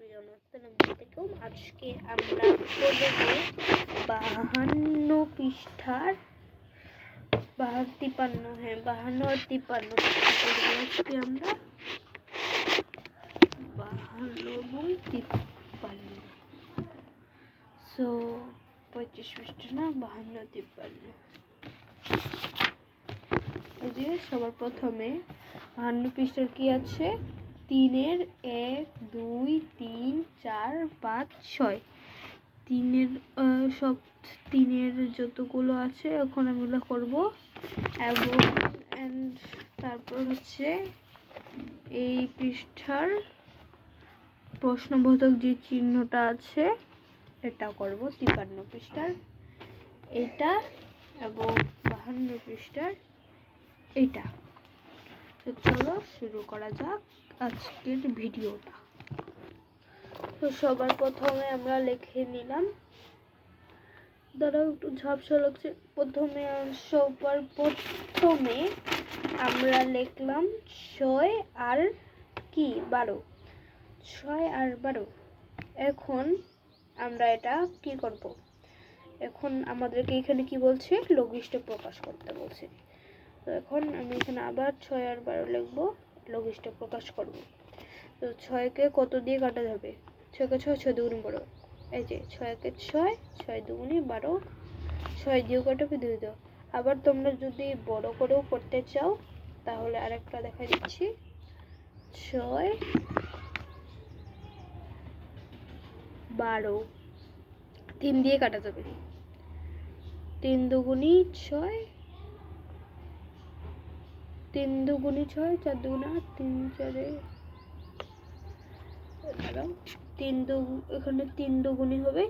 Everyone, আসসালামু আলাইকুম। আজকে আমরা করব 52 পৃষ্ঠার 52 আর 53 পৃষ্ঠা করব। আজকে আমরা 52 এবং 53 সো 25 পৃষ্ঠা না 52 53 সবার প্রথমে 52 পৃষ্ঠার কি আছে? 3-এর 1 2 3 4 5 6 3-এর সব 3-এর যতগুলো আছে এখন আমি ওগুলো করবো। এবং তারপর হচ্ছে এই পৃষ্ঠার প্রশ্নবোধক যে চিহ্নটা আছে এটা করব 53 পৃষ্ঠার এটা, এবং 52 পৃষ্ঠার এইটা। তো চলো শুরু করা যাক আজকের ভিডিওটা। তো সবার প্রথমে আমরা লিখে নিলাম, দাঁড়াও একটু ঝাপসা লাগছে। প্রথমে আমরা লিখলাম 6 আর কি 12, 6 আর 12। এখন আমরা এটা কি করব? এখন আমাদেরকে এখানে কি বলছে? লঘিষ্ঠ প্রকাশ করতে বলছে। তো এখন আমি এখানে আবার 6 আর 12 লিখবো, লঘিষ্ঠ প্রকাশ করব। তো 6কে কত দিয়ে কাটা যাবে? 6কে 6, 6 দুগুণে 12। এই যে 6কে 6, 6 দুগুণে 12, 6 দিয়েও কাটাবে 2 দাও। আবার তোমরা যদি বড় করেও করতে চাও তাহলে আরেকটা দেখা দিচ্ছি, 6 12 3 দিয়ে কাটা যাবে। 3 দুগুণে 6, 3 দুগুণে 6, 4 দুগুণে 8, 3 4 এখানে 3 দুগুণে হবে,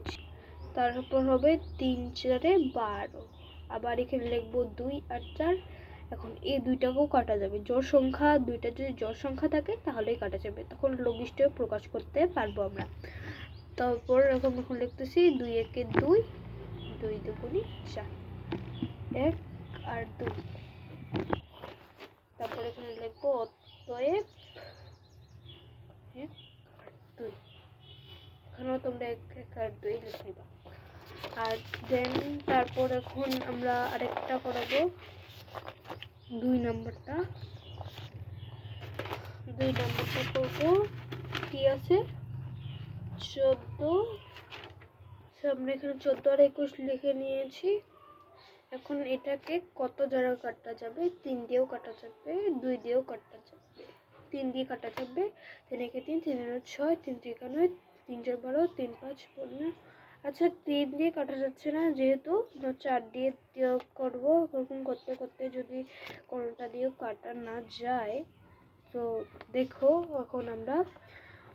তারপর হবে 3 4 12। আবার এখানে লিখবো 2 আর 4। এখন এই দুইটাকেও কাটা যাবে। জোড় সংখ্যা দুইটা যদি জোড় সংখ্যা থাকে তাহলেই কাটা যাবে, তখন লঘিষ্ঠ প্রকাশ করতে পারবো আমরা। তারপর এখন লিখতেছি 2 1 2, 2 দুগুণে 4, 1 আর 2। তারপর এখানে লিখবো অতএব 1 আর 2। এখানেও তোমরা 1 1 আর 2 লিখে নিবা। আর দেন তারপর এখন আমরা আরেকটা করাবো, 2 নম্বরটা করবো। কি আছে? 14। আমরা এখানে 14 আর 21 লিখে নিয়েছি। এখন এটাকে কত দ্বারা কাটা যাবে? 3 দিয়েও কাটা যাবে, 2 দিয়েও কাটা যাবে, 3 দিয়ে কাটা যাবে। 3 1 3, 3 6, 3 3 9, 3 4 12, 3 5 15। আচ্ছা 3 দিয়ে কাটা যাচ্ছে না, যেহেতু 4 দিয়ে করবো। এরকম করতে করতে যদি কোনোটা দিয়েও কাটা না যায় তো দেখো এখন আমরা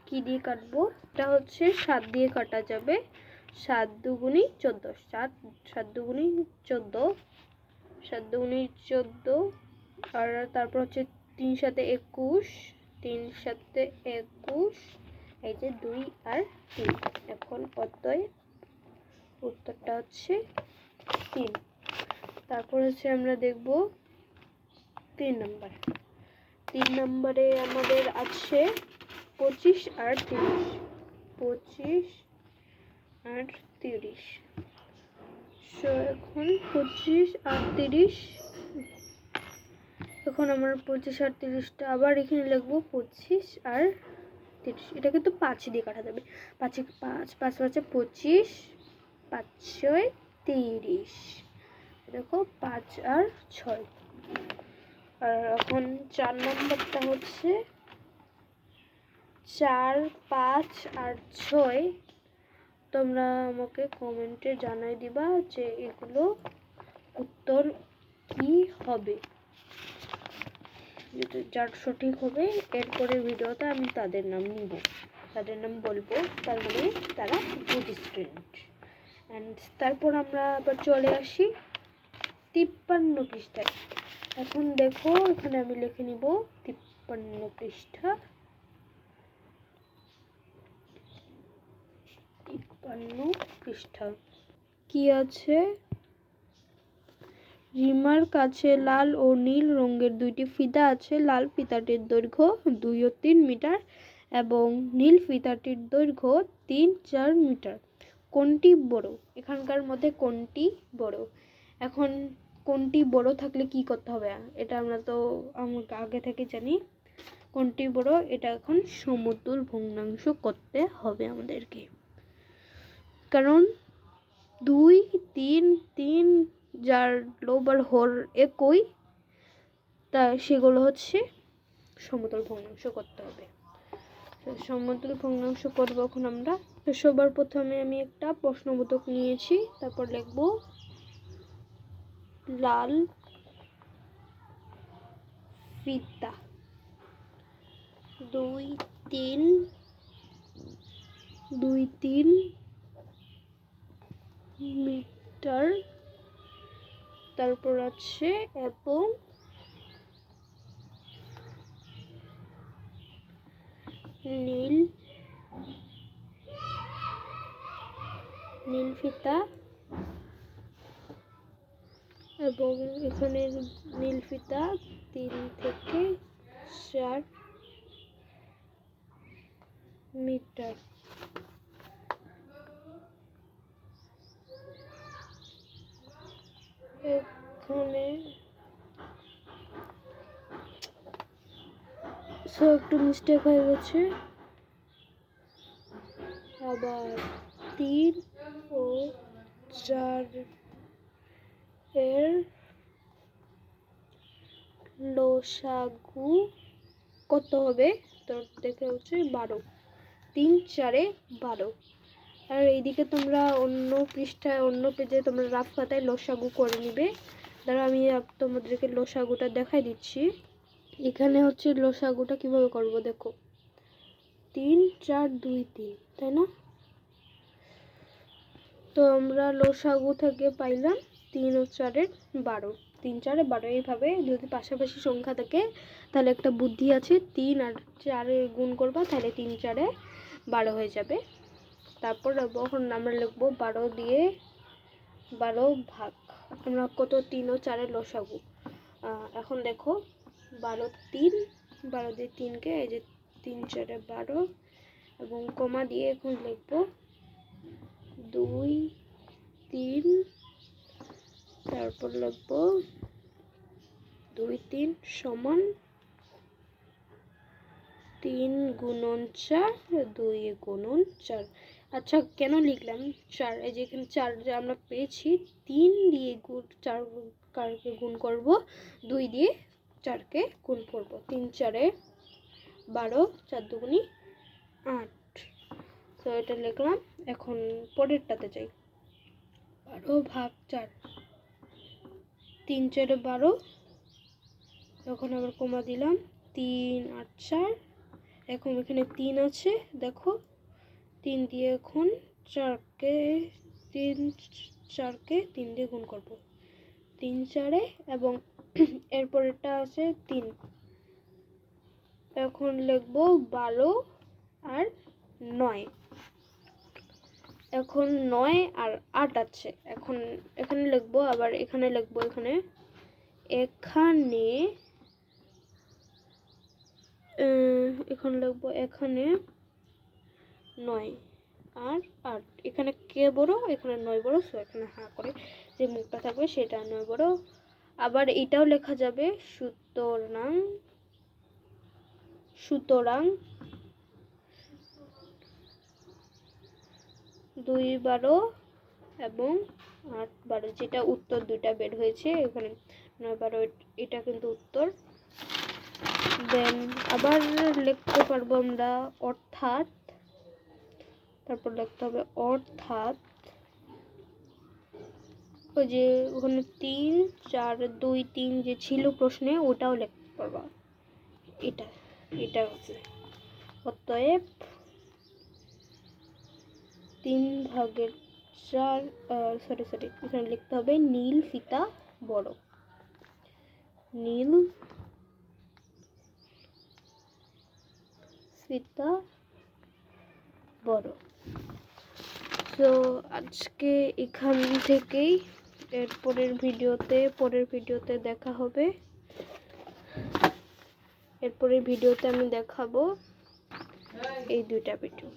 কি দিয়ে কাটবো। এটা হচ্ছে 7 দিয়ে কাটা যাবে। 7 দুগুণে 14, 7 দুগুণে 14, 7 দুগুণে 14। আর তারপর হচ্ছে 3 7 21, 3 7 21, এই যে 2 আর 3। এখন অতএব উত্তরটা হচ্ছে 3। তারপর হচ্ছে আমরা দেখব 3 নম্বর। 3 নম্বরে আমাদের আছে 25 আর 30, 25 আর 30। এখন 25 আর 30, এখন আমার 25 আর 30টা আবার এখানে লিখবো 25 আর 30। এটা কিন্তু 5 দিয়ে কাটা যাবে। 5 5 5 5 25, 5 6 30। দেখো 5 আর 6। আর এখন 4 নম্বরটা হচ্ছে 4 5 আর 6। তোমরা আমাকে কমেন্টে জানাই দিবা যে এগুলো উত্তর কি হবে। যার সঠিক হবে এরপরে ভিডিওতে আমি তাদের নাম নিব, তাদের নাম বলবো, তার মানে তারা গুড স্টুডেন্ট। অ্যান্ড তারপর আমরা আবার চলে আসি 53 পৃষ্ঠায়। এখন দেখো এখানে আমি লিখে নিব 53 পৃষ্ঠা। 53 পৃষ্ঠা কি আছে? রিমার কাছে লাল ও নীল রঙের 2টি ফিতা আছে। লাল ফিতাটির দৈর্ঘ্য 2 ও 3 মিটার এবং নীল ফিতাটির দৈর্ঘ্য 3-4 মিটার। কোনটি বড়? এখানকার মধ্যে কোনটি বড়? এখন কোনটি বড় থাকলে কি করতে হবে? এটা আমরা আগে থেকে জানি। কোনটি বড়? এটা এখন সমতুল ভগ্নাংশ করতে হবে আমাদেরকে, কারণ 2, 3 যার লব আর হর একই, তা সেগুলো হচ্ছে সমতুল ভগ্নাংশ করতে হবে। সমতুল ভগ্নাংশ করব এখন আমরা। তো সবার প্রথমে আমি একটা প্রশ্নবোধক নিয়েছি, তারপর লিখব লাল ফিতা 2-3 মিটার, তারপর আছে এবং নীল ফিতা, এবং এখানে নীল ফিতা 3-4 মিটার। এখানে একটু মিস্টেক হয়ে গেছে, আবার 3 ও 4 এর লসাগু কত হবে? তো দেখে হচ্ছে 12। 3-4 12। আর এইদিকে তোমরা অন্য পৃষ্ঠায়, অন্য পেজে তোমরা রাফ খাতায় লসাগু করে নিবে। ধরো আমি তোমাদেরকে লসাগুটা দেখাই দিচ্ছি। এখানে হচ্ছে লসাগুটা কিভাবে করব দেখো। 3, 4, 2, 3, তাই না? তো আমরা লসাগু থেকে পাইলাম 3 ও 4 এর 12। 3, 4 এর 12। এইভাবে যদি পাশাপাশি সংখ্যা থাকে তাহলে একটা বুদ্ধি আছে, 3 আর 4 এর গুণ করবা, তাহলে 3, 4 এ 12 হয়ে যাবে। তারপর এখন আমরা লিখবো 12 দিয়ে 12 ভাগ। আমরা কত? 3 ও 4 এর লসাগু। এখন দেখো 12 3, 12 দিয়ে 3কে, এই যে 3, 4 এ 12, এবং কমা দিয়ে এখন লিখবো 2, 3, তারপর লিখবো 2, 3 সমান 3 গুণন 4, 2 গুণন 4। আচ্ছা, কেন লিখলাম 4? এই যে এখানে 4 যে আমরা পেয়েছি, 3 দিয়ে 4কে গুণ করব, 2 দিয়ে 4কে গুণ করব। 3, 4 এ 12, 4 দুগুণি 8। তো এটা লিখলাম। এখন পরেরটাতে যাই। 12 ভাগ 4, 3, 4 এ 12, এখন আবার কমা দিলাম, 3, 8, 4। এখন এখানে 3 আছে, দেখো 3 দিয়ে এখন 4কে 3 দিয়ে গুণ করব, 3, 4 এ, এবং এরপরেরটা আছে 3। এখন লিখব 12 আর 9। এখন 9 আর 8 আছে, এখন এখানে লিখবো, আবার এখানে লিখবো, এখানে 9 আর 8। এখানে কে বড়? এখানে 9 বড়। সো এখানে হা করে যে মুখটা থাকবে সেটা 9 বড়। আবার এটাও লেখা যাবে, সুতরাং 2 12 এবং 8 12, যেটা উত্তর দুইটা বের হয়েছে। এখানে 9 12 এটা কিন্তু উত্তর। দেন আবার লিখতে পারবো আমরা অর্থাৎ, তারপর লিখতে হবে অর্থাৎ, ওই যে ওখানে 3, 4, 2, 3 যে ছিল প্রশ্নে, ওটাও লিখতে পারবা। এটা হচ্ছে অতএব 3 ভাগের 4, এখানে লিখতে হবে নীল ফিতা বড়। নীল ফিতা বড়। তো আজকে এখান থেকেই, পরের ভিডিওতে দেখা হবে। এরপরের ভিডিওতে আমি দেখাবো এই দুইটা পিঠু।